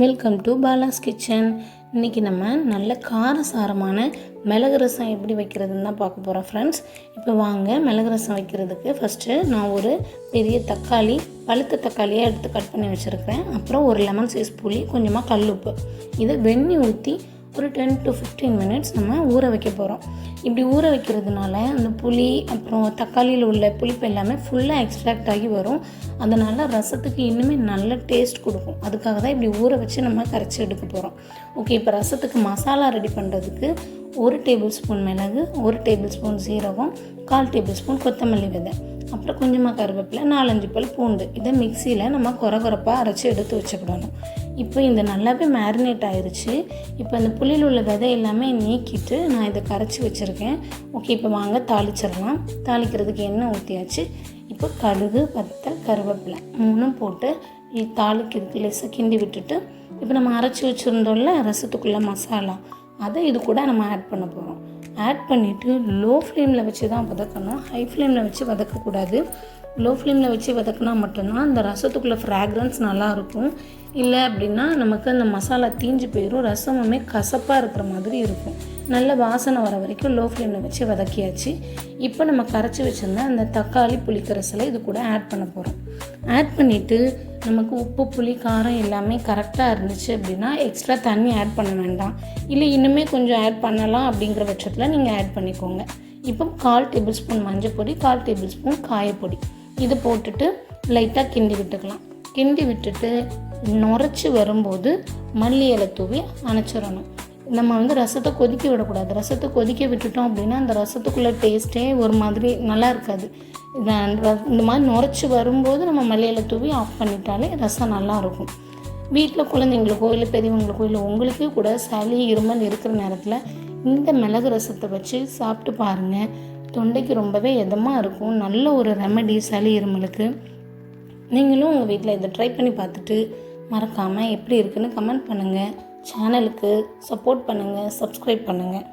Welcome to Bala's kitchen. இன்றைக்கி நம்ம நல்ல காரசாரமான மிளகு ரசம் எப்படி வைக்கிறதுன்னு தான் பார்க்க போகிறோம் ஃப்ரெண்ட்ஸ். இப்போ வாங்க மிளகு ரசம் வைக்கிறதுக்கு ஃபஸ்ட்டு நான் ஒரு பெரிய தக்காளி, பழுத்த தக்காளியாக எடுத்து கட் பண்ணி வச்சுருக்கிறேன். அப்புறம் ஒரு லெமன் சைஸ் புளி, கொஞ்சமாக கல்லுப்பு, இதை வெண்ணி ஊற்றி ஒரு 10 to 15 minutes நம்ம ஊற வைக்க போகிறோம். இப்படி ஊற வைக்கிறதுனால அந்த புளி அப்புறம் தக்காளியில் உள்ள புளிப்பு எல்லாமே ஃபுல்லாக எக்ஸ்ட்ராக்ட் ஆகி வரும். அதனால் ரசத்துக்கு இன்னுமே நல்ல டேஸ்ட் கொடுக்கும். அதுக்காக தான் இப்படி ஊற வச்சு நம்ம கரைச்சி எடுக்க போகிறோம். ஓகே, இப்போ ரசத்துக்கு மசாலா ரெடி பண்ணுறதுக்கு 1 டேபிள் ஸ்பூன் மிளகு, 1 டேபிள் ஸ்பூன் சீரகம், 1/4 டேபிள் ஸ்பூன் கொத்தமல்லி விதை, அப்புறம் கொஞ்சமாக கருவேப்பிலை, 4-5 பல் பூண்டு, இதை மிக்சியில் நம்ம கொரகொரப்பாக அரைச்சி எடுத்து வச்சுக்கிடணும். இப்போ இந்த நல்லாவே மேரினேட் ஆயிடுச்சு. இப்போ அந்த புளியில் உள்ள விதை எல்லாமே நீக்கிட்டு நான் இதை கரைச்சி வச்சுருக்கேன். ஓகே, இப்போ வாங்க தாளிச்சிடலாம். தாளிக்கிறதுக்கு எண்ணெய் ஊற்றியாச்சு. இப்போ கடுகு, வத்தல், கருவேப்பிலை 3 போட்டு தாளிக்கிறதுக்கு லேசாக கிண்டி விட்டுட்டு, இப்போ நம்ம அரைச்சி வச்சுருந்தோம்ல ரசத்துக்குள்ளே மசாலா, அதை இது கூட நம்ம ஆட் பண்ண போகிறோம். ஆட் பண்ணிவிட்டு லோ ஃப்ளேமில் வச்சு தான் வதக்கணும். ஹை ஃப்ளேமில் வச்சு வதக்கக்கூடாது. லோ ஃப்ளேமில் வச்சு வதக்கினா மட்டும்தான் அந்த ரசத்துக்குள்ளே ஃப்ராக்ரன்ஸ் நல்லாயிருக்கும். இல்லை அப்படின்னா நமக்கு அந்த மசாலா தீஞ்சு போயிடும், ரசமுமே கசப்பாக இருக்கிற மாதிரி இருக்கும். நல்ல வாசனை வர வரைக்கும் லோ ஃப்ளேமில் வச்சு வதக்கியாச்சு. இப்போ நம்ம கரைச்சி வச்சுருந்த அந்த தக்காளி புளிக்கரசலை இது கூட ஆட் பண்ண போகிறோம். ஆட் பண்ணிவிட்டு நமக்கு உப்பு, புளி, காரம் எல்லாமே கரெக்டாக இருந்துச்சு அப்படின்னா எக்ஸ்ட்ரா தண்ணி ஆட் பண்ண வேண்டாம். இல்லை இன்னுமே கொஞ்சம் ஆட் பண்ணலாம் அப்படிங்கிற பட்சத்தில் நீங்கள் ஆட் பண்ணிக்கோங்க. இப்போ 1/4 டேபிள் ஸ்பூன் மஞ்சள் பொடி, 1/4 டேபிள் ஸ்பூன் காயப்பொடி, இது போட்டுட்டு லைட்டாக கிண்டி விட்டுக்கலாம். கிண்டி விட்டுட்டு நுரைச்சி வரும்போது மல்லி இலை தூவி அணைச்சிடணும். நம்ம ரசத்தை கொதிக்க விடக்கூடாது. ரசத்தை கொதிக்க விட்டுட்டோம் அப்படின்னா அந்த ரசத்துக்குள்ளே டேஸ்ட்டே ஒரு மாதிரி நல்லா இருக்காது. இந்த மாதிரி நுரைச்சி வரும்போது நம்ம மல்லி இலை தூவி ஆஃப் பண்ணிட்டாலே ரசம் நல்லாயிருக்கும். வீட்டில் குழந்தைங்களுக்கோ இல்லை பெரியவங்களுக்கோ இல்லை உங்களுக்கே கூட சளி, இருமல் இருக்கிற நேரத்தில் இந்த மிளகு ரசத்தை வச்சு சாப்பிட்டு பாருங்கள். தொண்டைக்கு ரொம்பவே இதமாக இருக்கும். நல்ல ஒரு ரெமெடி சளி, இருமலுக்கு. நீங்களும் உங்கள் வீட்டில் இதை ட்ரை பண்ணி பார்த்துட்டு மறக்காமல் எப்படி இருக்குன்னு கமெண்ட் பண்ணுங்கள். சேனலுக்கு சப்போர்ட் பண்ணுங்கள், சப்ஸ்கிரைப் பண்ணுங்கள்.